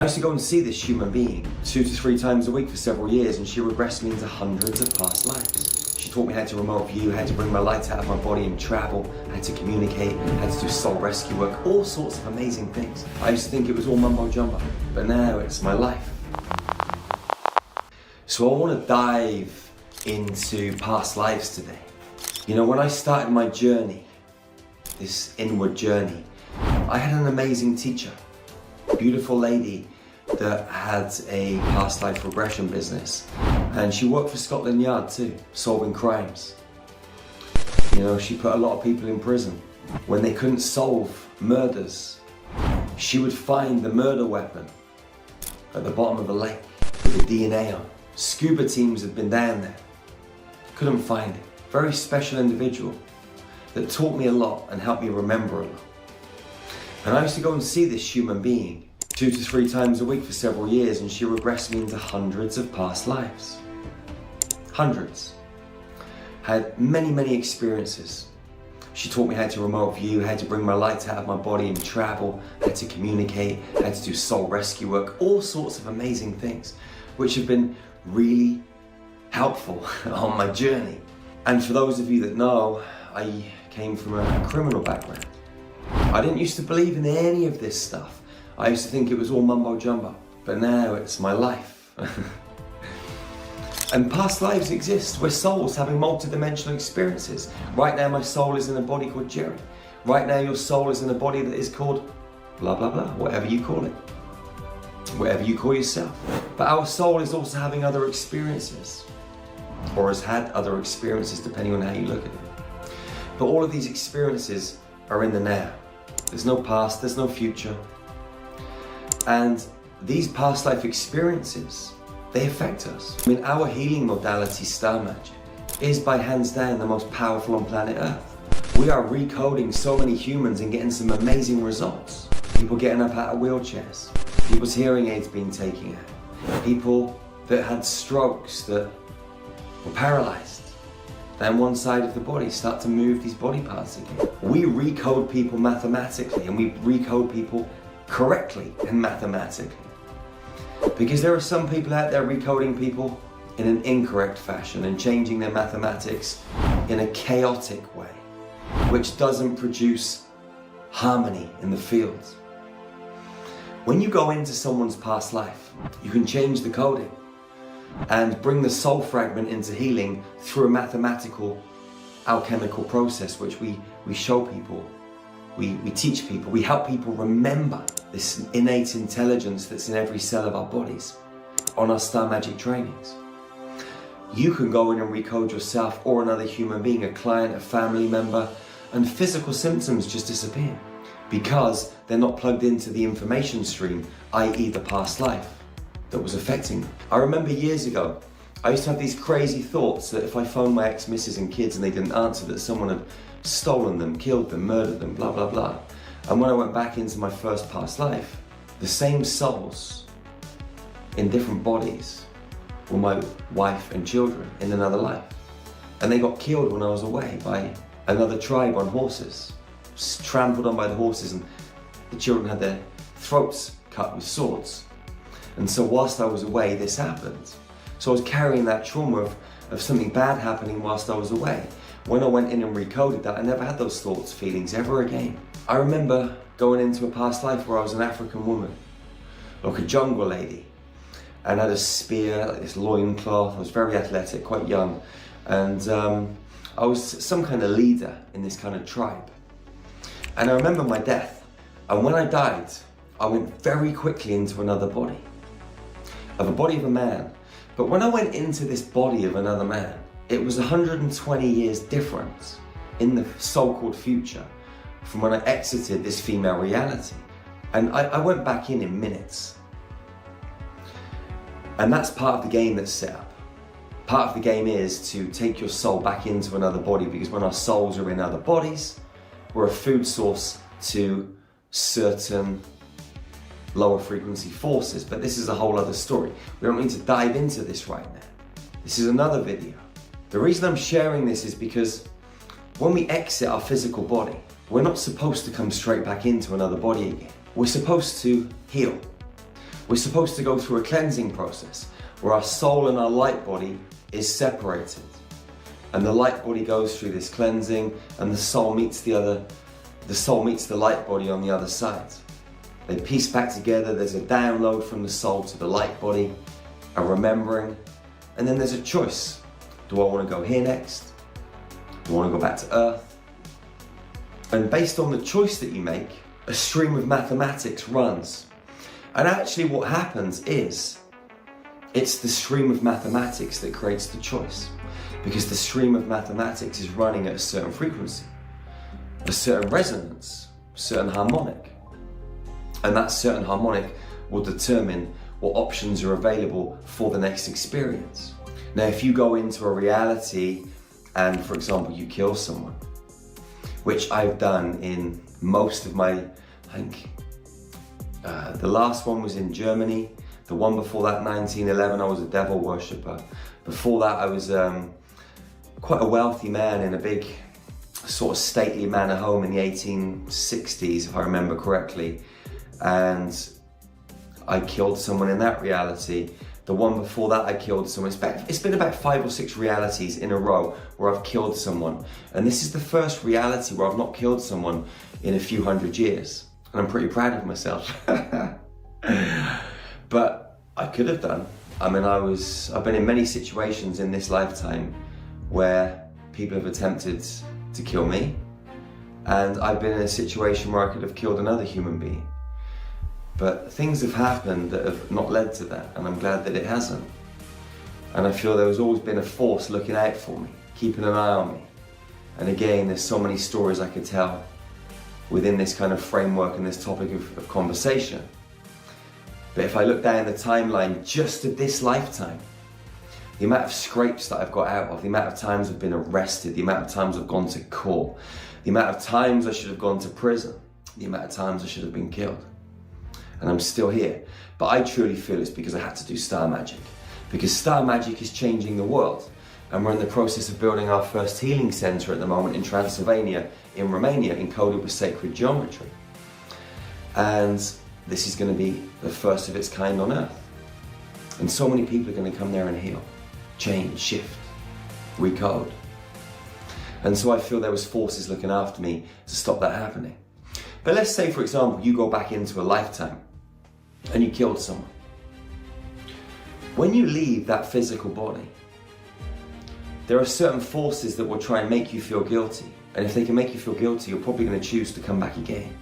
I used to go and see this human being 2 to 3 times a week for several years, and she regressed me into hundreds of past lives. She taught me how to remote view, how to bring my light out of my body and travel, how to communicate, how to do soul rescue work, all sorts of amazing things. I used to think it was all mumbo jumbo, but now it's my life. So I want to dive into past lives today. You know, when I started my journey, this inward journey, I had an amazing teacher. Beautiful lady that had a past life regression business, and she worked for Scotland Yard too, solving crimes. You know, she put a lot of people in prison when they couldn't solve murders. She would find the murder weapon at the bottom of a lake with the DNA on. Scuba teams had been down there, couldn't find it. Very special individual that taught me a lot and helped me remember a lot. And I used to go and see this human being 2 to 3 times a week for several years, and she regressed me into hundreds of past lives. Hundreds. Had many experiences. She taught me how to remote view, how to bring my light out of my body and travel, how to communicate, how to do soul rescue work, all sorts of amazing things, which have been really helpful on my journey. And for those of you that know, I came from a criminal background. I didn't used to believe in any of this stuff. I used to think it was all mumbo jumbo, but now it's my life. And past lives exist. We're souls having multidimensional experiences. Right now my soul is in a body called Jerry. Right now your soul is in a body that is called blah blah blah, whatever you call it. Whatever you call yourself. But our soul is also having other experiences, or has had other experiences depending on how you look at it. But all of these experiences are in the now. There's no past, there's no future. And these past life experiences, they affect us. I mean, our healing modality, star magic, is by hands down the most powerful on planet Earth. We are recoding so many humans and getting some amazing results. People getting up out of wheelchairs, people's hearing aids being taken out, people that had strokes, that were paralyzed. Then one side of the body start to move these body parts again. We recode people mathematically, and we recode people correctly and mathematically. Because there are some people out there recoding people in an incorrect fashion and changing their mathematics in a chaotic way, which doesn't produce harmony in the field. When you go into someone's past life, you can change the coding and bring the soul fragment into healing through a mathematical, alchemical process, which we show people, we teach people, we help people remember this innate intelligence that's in every cell of our bodies on our star magic trainings. You can go in and recode yourself or another human being, a client, a family member, and physical symptoms just disappear because they're not plugged into the information stream, i.e. the past life that was affecting them. I remember years ago, I used to have these crazy thoughts that if I phoned my ex-missus and kids and they didn't answer, that someone had stolen them, killed them, murdered them, blah, blah, blah. And when I went back into my first past life, the same souls in different bodies were my wife and children in another life. And they got killed when I was away by another tribe on horses, trampled on by the horses, and the children had their throats cut with swords. And so whilst I was away, this happened. So I was carrying that trauma of something bad happening whilst I was away. When I went in and recoded that, I never had those thoughts, feelings ever again. I remember going into a past life where I was an African woman, like a jungle lady, and had a spear, like this loincloth. I was very athletic, quite young, and I was some kind of leader in this kind of tribe. And I remember my death, and when I died, I went very quickly into another body, of a body of a man. But when I went into this body of another man, it was 120 years difference in the so-called future from when I exited this female reality. And I went back in minutes. And that's part of the game that's set up. Part of the game is to take your soul back into another body, because when our souls are in other bodies, we're a food source to certain lower frequency forces. But this is a whole other story. We don't need to dive into this right now. This is another video. The reason I'm sharing this is because when we exit our physical body, we're not supposed to come straight back into another body again. We're supposed to heal. We're supposed to go through a cleansing process where our soul and our light body is separated. And the light body goes through this cleansing, and the soul meets the light body on the other side. They piece back together. There's a download from the soul to the light body, a remembering, and then there's a choice. Do I want to go here next? Do I want to go back to Earth? And based on the choice that you make, a stream of mathematics runs. And actually what happens is, it's the stream of mathematics that creates the choice. Because the stream of mathematics is running at a certain frequency, a certain resonance, a certain harmonic. And that certain harmonic will determine what options are available for the next experience. Now, if you go into a reality and, for example, you kill someone, which I've done in most of my, I think, the last one was in Germany. The one before that, 1911, I was a devil worshipper. Before that, I was quite a wealthy man in a big sort of stately manor home in the 1860s, if I remember correctly. And I killed someone in that reality. The one before that, I killed someone. It's been about 5 or 6 realities in a row where I've killed someone. And this is the first reality where I've not killed someone in a few hundred years. And I'm pretty proud of myself. But I could have done. I mean, I've been in many situations in this lifetime where people have attempted to kill me. And I've been in a situation where I could have killed another human being. But things have happened that have not led to that, and I'm glad that it hasn't. And I feel there's always been a force looking out for me, keeping an eye on me. And again, there's so many stories I could tell within this kind of framework and this topic of conversation. But if I look down the timeline just of this lifetime, the amount of scrapes that I've got out of, the amount of times I've been arrested, the amount of times I've gone to court, the amount of times I should have gone to prison, the amount of times I should have been killed. And I'm still here. But I truly feel it's because I had to do star magic. Because star magic is changing the world. And we're in the process of building our first healing center at the moment in Transylvania, in Romania, encoded with sacred geometry. And this is going to be the first of its kind on Earth. And so many people are going to come there and heal, change, shift, recode. And so I feel there was forces looking after me to stop that happening. But let's say, for example, you go back into a lifetime and you killed someone. When you leave that physical body, there are certain forces that will try and make you feel guilty. And if they can make you feel guilty, you're probably going to choose to come back again.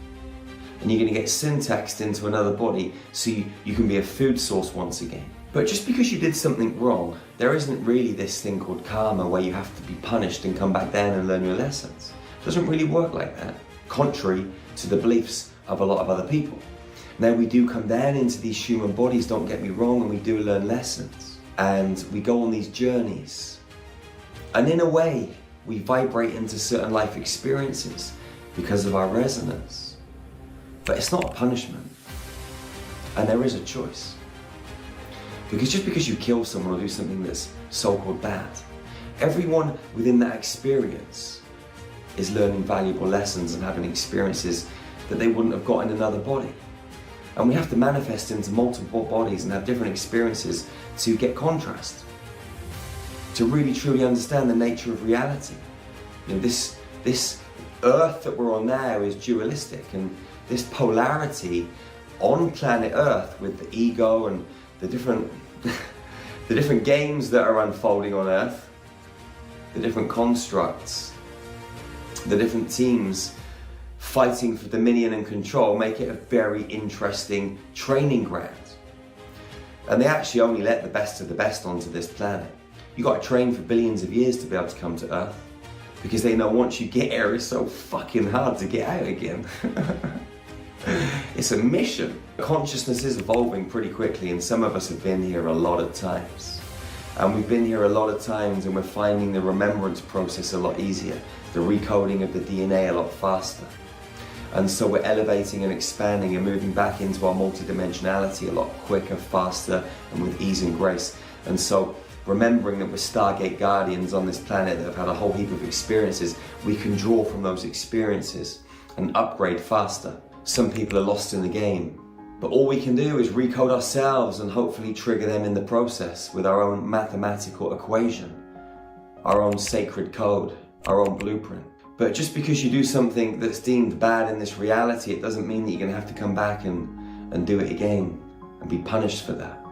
And you're going to get syntaxed into another body so you can be a food source once again. But just because you did something wrong, there isn't really this thing called karma where you have to be punished and come back down and learn your lessons. It doesn't really work like that, contrary to the beliefs of a lot of other people. Now, we do come down into these human bodies, don't get me wrong, and we do learn lessons. And we go on these journeys. And in a way, we vibrate into certain life experiences because of our resonance. But it's not a punishment. And there is a choice. Because just because you kill someone or do something that's so-called bad, everyone within that experience is learning valuable lessons and having experiences that they wouldn't have got in another body. And we have to manifest into multiple bodies and have different experiences to get contrast, to really truly understand the nature of reality. You know, this Earth that we're on now is dualistic, and this polarity on planet Earth with the ego and the different the different games that are unfolding on Earth, the different constructs, the different teams fighting for dominion and control make it a very interesting training ground. And they actually only let the best of the best onto this planet. You got to train for billions of years to be able to come to Earth, because they know once you get here, it's so fucking hard to get out again. It's a mission. Consciousness is evolving pretty quickly, and some of us have been here a lot of times. And we've been here a lot of times, and we're finding the remembrance process a lot easier, the recoding of the DNA a lot faster. And so we're elevating and expanding and moving back into our multidimensionality a lot quicker, faster, and with ease and grace. And so remembering that we're Stargate Guardians on this planet that have had a whole heap of experiences, we can draw from those experiences and upgrade faster. Some people are lost in the game But all we can do is recode ourselves and hopefully trigger them in the process with our own mathematical equation, our own sacred code, our own blueprint. But just because you do something that's deemed bad in this reality, it doesn't mean that you're going to have to come back and do it again and be punished for that.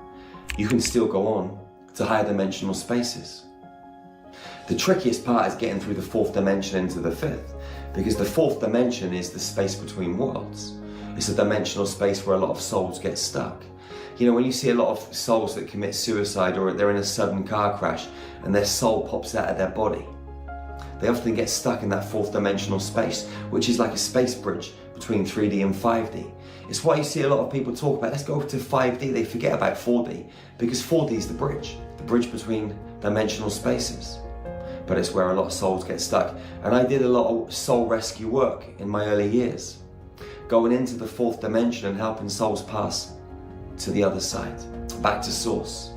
You can still go on to higher dimensional spaces. The trickiest part is getting through the fourth dimension into the fifth, because the fourth dimension is the space between worlds. It's a dimensional space where a lot of souls get stuck. You know, when you see a lot of souls that commit suicide or they're in a sudden car crash and their soul pops out of their body, they often get stuck in that fourth dimensional space, which is like a space bridge between 3D and 5D. It's why you see a lot of people talk about, let's go to 5D, they forget about 4D, because 4D is the bridge between dimensional spaces. But it's where a lot of souls get stuck. And I did a lot of soul rescue work in my early years, going into the fourth dimension and helping souls pass to the other side, back to source,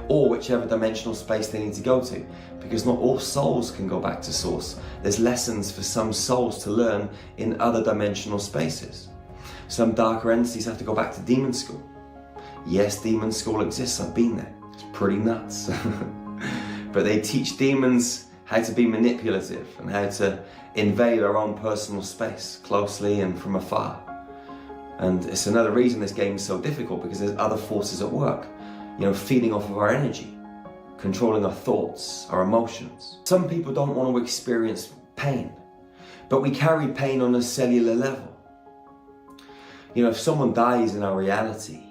or whichever dimensional space they need to go to, because not all souls can go back to source. There's lessons for some souls to learn in other dimensional spaces. Some darker entities have to go back to demon school. Yes, demon school exists, I've been there. It's pretty nuts. But they teach demons how to be manipulative and how to invade our own personal space, closely and from afar. And it's another reason this game is so difficult, because there's other forces at work, you know, feeding off of our energy, controlling our thoughts, our emotions. Some people don't want to experience pain, but we carry pain on a cellular level. You know, if someone dies in our reality,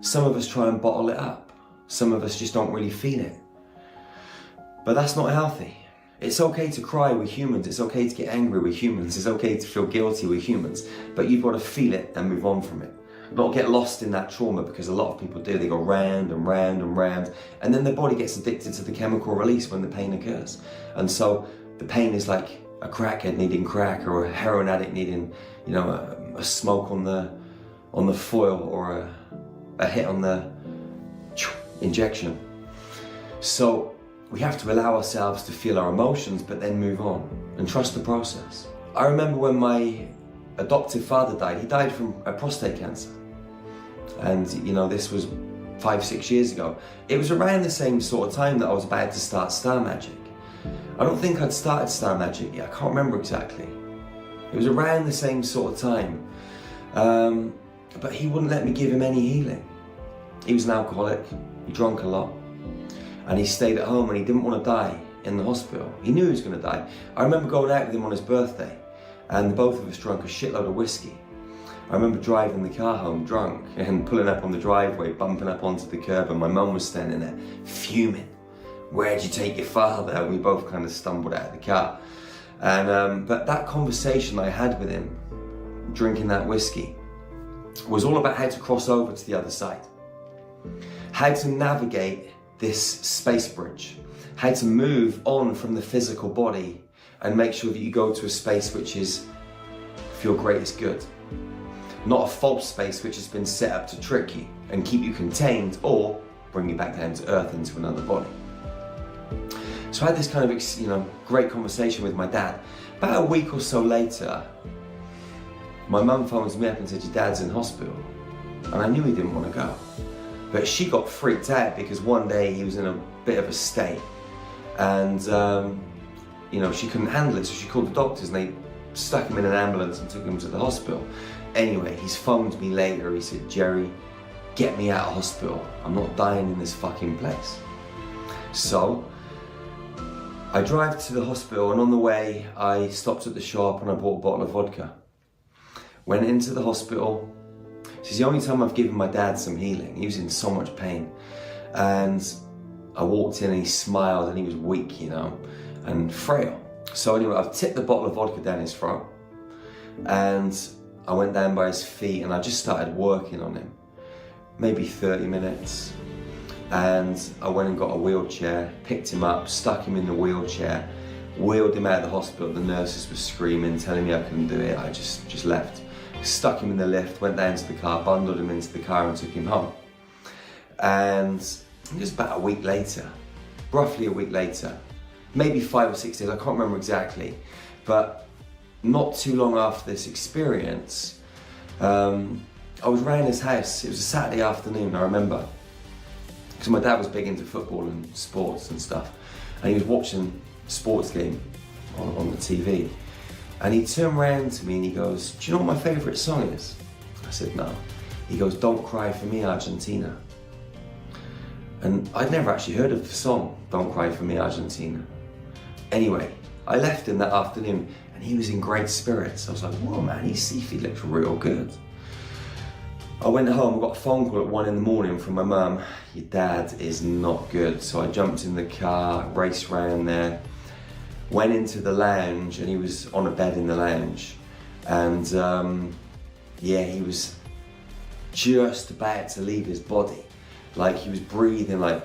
some of us try and bottle it up. Some of us just don't really feel it. But that's not healthy. It's okay to cry with humans. It's okay to get angry with humans. It's okay to feel guilty with humans. But you've got to feel it and move on from it. Not get lost in that trauma, because a lot of people do. They go round and round and round, and then their body gets addicted to the chemical release when the pain occurs. And so the pain is like a crackhead needing crack, or a heroin addict needing, you know, a smoke on the foil, or a hit on the injection. So we have to allow ourselves to feel our emotions, but then move on and trust the process. I remember when my adoptive father died. He died from a prostate cancer. And you know, this was 5-6 years ago. It was around the same sort of time that I was about to start Star Magic. I don't think I'd started Star Magic yet, I can't remember exactly. It was around the same sort of time. But he wouldn't let me give him any healing. He was an alcoholic, he drank a lot, and he stayed at home, and he didn't want to die in the hospital. He knew he was going to die. I remember going out with him on his birthday, and both of us drank a shitload of whiskey. I remember driving the car home drunk and pulling up on the driveway, bumping up onto the curb, and my mum was standing there fuming. Where'd you take your father? And we both kind of stumbled out of the car. And but that conversation I had with him, drinking that whiskey, was all about how to cross over to the other side. How to navigate this space bridge. How to move on from the physical body and make sure that you go to a space which is for your greatest good. Not a false space which has been set up to trick you and keep you contained, or bring you back down to earth into another body. So I had this kind of, great conversation with my dad. About a week or so later, my mum phones me up and said, your dad's in hospital. And I knew he didn't want to go. But she got freaked out because one day he was in a bit of a state, and she couldn't handle it, so she called the doctors and they stuck him in an ambulance and took him to the hospital. Anyway, he's phoned me later. He said, Jerry, get me out of hospital. I'm not dying in this fucking place. So I drive to the hospital, and on the way I stopped at the shop and I bought a bottle of vodka. Went into the hospital. This is the only time I've given my dad some healing. He was in so much pain. And I walked in and he smiled, and he was weak, and frail. So anyway, I've tipped the bottle of vodka down his throat, and I went down by his feet and I just started working on him. Maybe 30 minutes. And I went and got a wheelchair, picked him up, stuck him in the wheelchair, wheeled him out of the hospital. The nurses were screaming, telling me I couldn't do it. I just left. Stuck him in the lift, went down to the car, bundled him into the car and took him home. And just about a week later, roughly a week later, maybe 5 or 6 days, I can't remember exactly, but not too long after this experience, I was around his house. It was a Saturday afternoon, I remember. Because my dad was big into football and sports and stuff. And he was watching a sports game on the TV. And he turned around to me and he goes, "Do you know what my favourite song is?" I said, "No." He goes, "Don't Cry For Me, Argentina." And I'd never actually heard of the song, "Don't Cry For Me, Argentina." Anyway, I left him that afternoon and he was in great spirits. I was like, "Whoa man, he looks real good." I went home, I got a phone call at 1 in the morning from my mum. "Your dad is not good." So I jumped in the car, raced round there, went into the lounge, and he was on a bed in the lounge. And yeah, he was just about to leave his body. Like he was breathing like,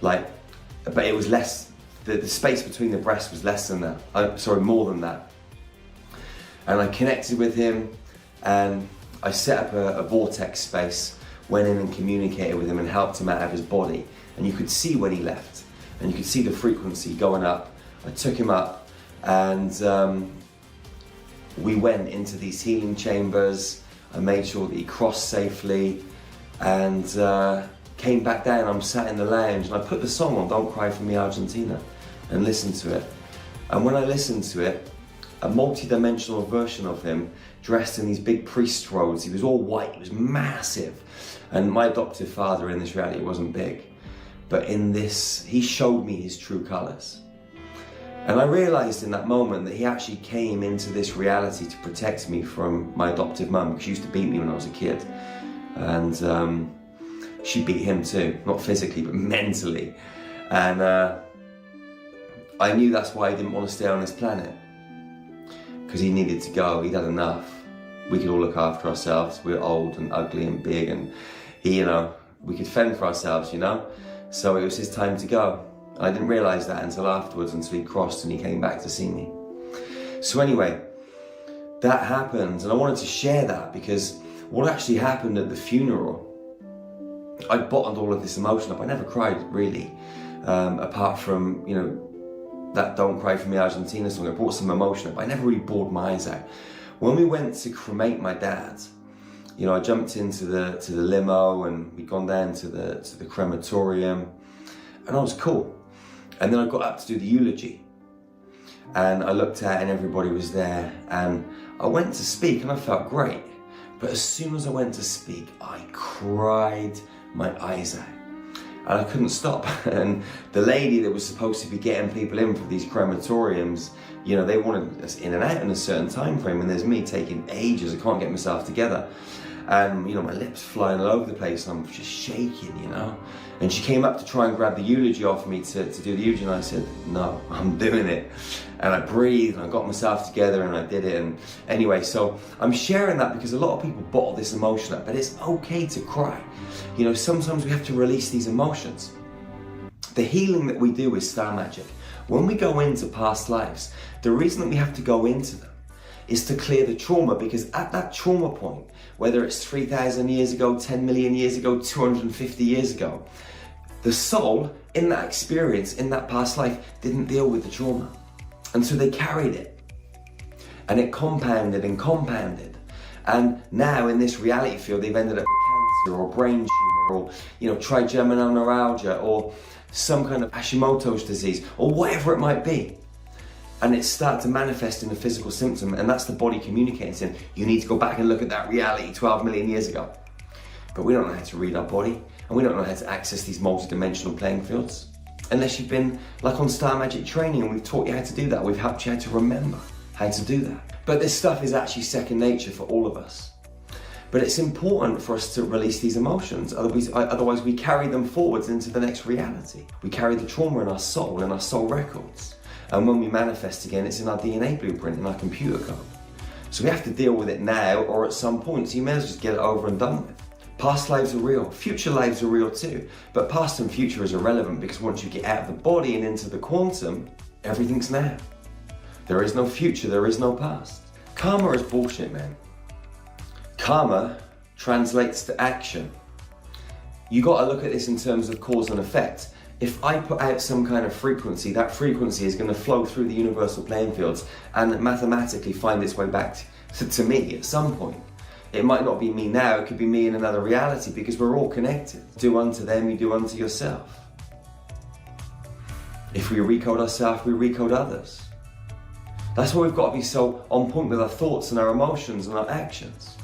but it was less, the space between the breaths was less than that. Sorry, more than that. And I connected with him and I set up a vortex space, went in and communicated with him and helped him out of his body. And you could see when he left and you could see the frequency going up. I took him up and we went into these healing chambers. I made sure that he crossed safely and came back down. I'm sat in the lounge and I put the song on, "Don't Cry For Me, Argentina," and listened to it. And when I listened to it, a multi-dimensional version of him dressed in these big priest robes. He was all white, he was massive. And my adoptive father in this reality wasn't big. But in this, he showed me his true colours. And I realised in that moment that he actually came into this reality to protect me from my adoptive mum, because she used to beat me when I was a kid. And she beat him too, not physically, but mentally. And I knew that's why he didn't want to stay on this planet. Because he needed to go, he'd had enough. We could all look after ourselves. We're old and ugly and big and he, you know, we could fend for ourselves, you know? So it was his time to go. I didn't realise that until afterwards, until he crossed and he came back to see me. So anyway, that happened and I wanted to share that because what actually happened at the funeral, I bottled all of this emotion up. I never cried really, apart from, you know, that "Don't Cry For Me, Argentina" song. It brought some emotion up. I never really bawled my eyes out. When we went to cremate my dad, you know, I jumped into the limo and we'd gone down to the crematorium and I was cool. And then I got up to do the eulogy and I looked out and everybody was there and I went to speak and I felt great. But as soon as I went to speak, I cried my eyes out. And I couldn't stop. And the lady that was supposed to be getting people in for these crematoriums, you know, they wanted us in and out in a certain time frame, and there's me taking ages. I can't get myself together. And, you know, my lips flying all over the place, and I'm just shaking, you know. And she came up to try and grab the eulogy off me to do the eulogy, and I said, "No, I'm doing it." And I breathed, and I got myself together, and I did it. And anyway, so I'm sharing that because a lot of people bottle this emotion up, but it's okay to cry. You know, sometimes we have to release these emotions. The healing that we do is star magic. When we go into past lives, the reason that we have to go into them is to clear the trauma, because at that trauma point, whether it's 3,000 years ago, 10 million years ago, 250 years ago, the soul in that experience, in that past life, didn't deal with the trauma. And so they carried it. And it compounded and compounded. And now in this reality field, they've ended up with cancer or brain tumor or, you know, trigeminal neuralgia or some kind of Hashimoto's disease or whatever it might be. And it started to manifest in a physical symptom, and that's the body communicating, saying, you need to go back and look at that reality 12 million years ago. But we don't know how to read our body, and we don't know how to access these multidimensional playing fields. Unless you've been like on Star Magic training and we've taught you how to do that, we've helped you how to remember how to do that. But this stuff is actually second nature for all of us. But it's important for us to release these emotions, otherwise we carry them forwards into the next reality. We carry the trauma in our soul records. And when we manifest again, it's in our DNA blueprint, in our computer code. So we have to deal with it now or at some point, so you may as well just get it over and done with. Past lives are real, future lives are real too, but past and future is irrelevant because once you get out of the body and into the quantum, everything's now. There is no future, there is no past. Karma is bullshit, man. Karma translates to action. You gotta look at this in terms of cause and effect. If I put out some kind of frequency, that frequency is going to flow through the universal playing fields and mathematically find its way back So to me, at some point, it might not be me now, it could be me in another reality, because we're all connected. Do unto them, you do unto yourself. If we recode ourselves, we recode others. That's why we've got to be so on point with our thoughts and our emotions and our actions.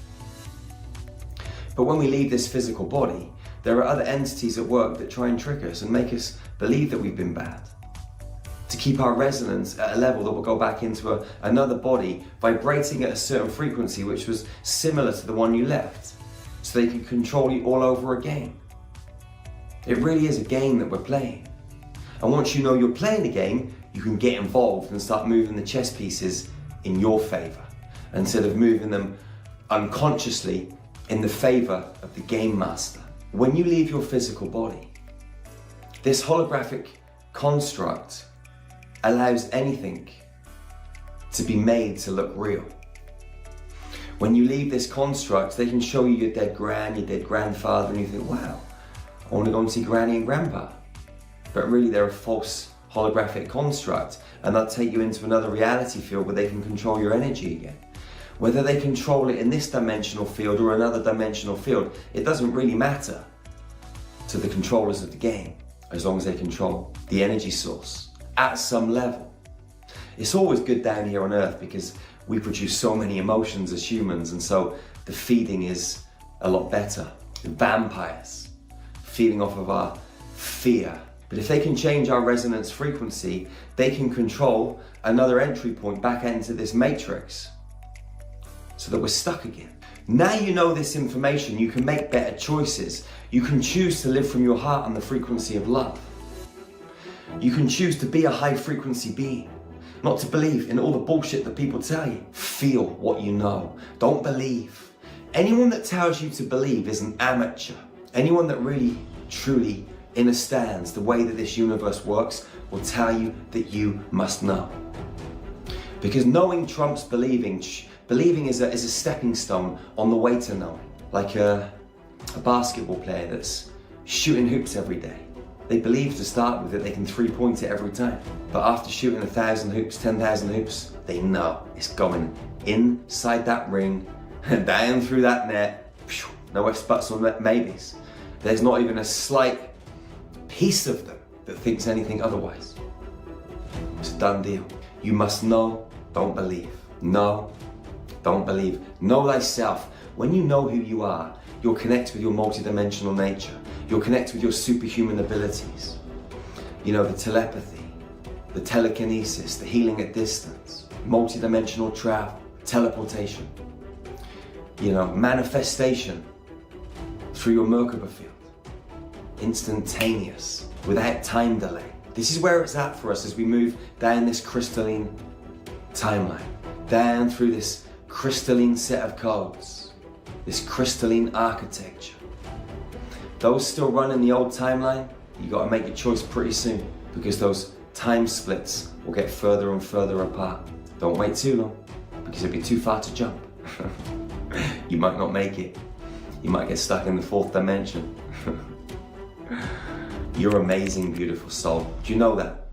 But when we leave this physical body, there are other entities at work that try and trick us and make us believe that we've been bad. To keep our resonance at a level that will go back into another body, vibrating at a certain frequency which was similar to the one you left, so they can control you all over again. It really is a game that we're playing. And once you know you're playing the game, you can get involved and start moving the chess pieces in your favor, instead of moving them unconsciously in the favor of the game master. When you leave your physical body, this holographic construct allows anything to be made to look real. When you leave this construct, they can show you your dead gran, your dead grandfather, and you think, wow, I want to go and see granny and grandpa. But really they're a false holographic construct, and they'll take you into another reality field where they can control your energy again. Whether they control it in this dimensional field or another dimensional field, it doesn't really matter to the controllers of the game, as long as they control the energy source at some level. It's always good down here on Earth because we produce so many emotions as humans, and so the feeding is a lot better. Vampires, feeding off of our fear. But if they can change our resonance frequency, they can control another entry point back into this matrix so that we're stuck again. Now you know this information, you can make better choices. You can choose to live from your heart on the frequency of love. You can choose to be a high frequency being, not to believe in all the bullshit that people tell you. Feel what you know. Don't believe. Anyone that tells you to believe is an amateur. Anyone that really, truly understands the way that this universe works will tell you that you must know. Because knowing trumps believing. Believing is a stepping stone on the way to knowing. Like a basketball player that's shooting hoops every day. They believe to start with that they can 3-point it every time. But after shooting 1,000 hoops, 10,000 hoops, they know it's going inside that ring, down through that net, no ifs, buts, or maybes. There's not even a slight piece of them that thinks anything otherwise. It's a done deal. You must know, don't believe. Know, don't believe. Know thyself. When you know who you are, you'll connect with your multidimensional nature. You'll connect with your superhuman abilities. You know, the telepathy, the telekinesis, the healing at distance, multidimensional travel, teleportation. You know, manifestation through your Merkaba field. Instantaneous, without time delay. This is where it's at for us as we move down this crystalline timeline, down through this crystalline set of codes, this crystalline architecture. Those still running the old timeline, you got to make your choice pretty soon, because those time splits will get further and further apart. Don't wait too long, because it'll be too far to jump. You might not make it. You might get stuck in the 4th dimension. You're amazing, beautiful soul. Do you know that?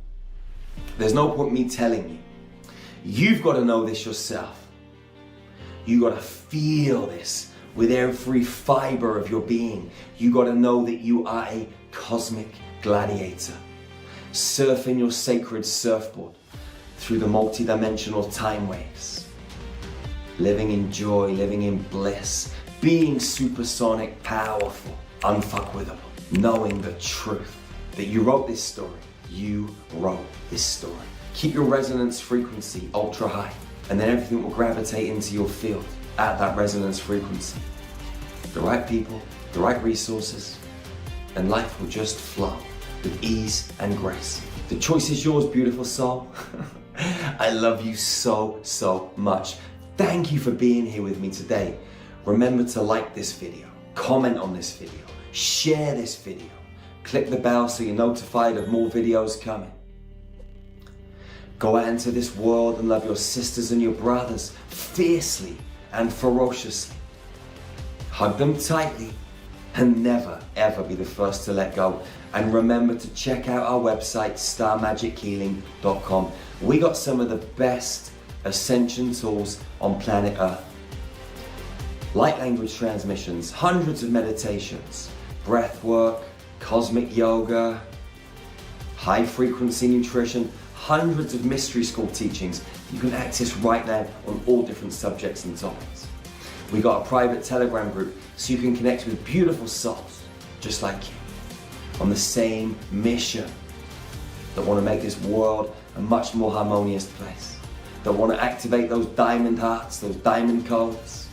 There's no point me telling you. You've got to know this yourself. You got to feel this with every fiber of your being. You got to know that you are a cosmic gladiator, surfing your sacred surfboard through the multidimensional time waves, living in joy, living in bliss, being supersonic, powerful, unfuckwithable, knowing the truth that you wrote this story. You wrote this story. Keep your resonance frequency ultra high, and then everything will gravitate into your field at that resonance frequency. The right people, the right resources, and life will just flow with ease and grace. The choice is yours, beautiful soul. I love you so, so much. Thank you for being here with me today. Remember to like this video, comment on this video, share this video, click the bell so you're notified of more videos coming. Go out into this world and love your sisters and your brothers fiercely and ferociously. Hug them tightly and never ever be the first to let go. And remember to check out our website, starmagichealing.com. We got some of the best Ascension tools on planet Earth. Light language transmissions, hundreds of meditations, breath work, cosmic yoga, high frequency nutrition, hundreds of mystery school teachings you can access right now on all different subjects and topics. We got a private Telegram group so you can connect with beautiful souls just like you on the same mission, that want to make this world a much more harmonious place, that want to activate those diamond hearts, those diamond codes,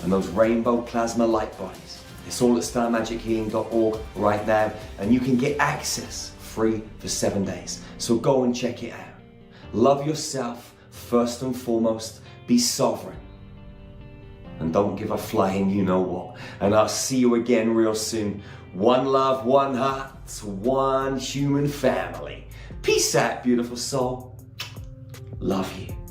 and those rainbow plasma light bodies. It's all at starmagichealing.org right now, and you can get access free for 7 days. So go and check it out. Love yourself first and foremost. Be sovereign. And don't give a flying you know what. And I'll see you again real soon. One love, one heart, one human family. Peace out, beautiful soul. Love you.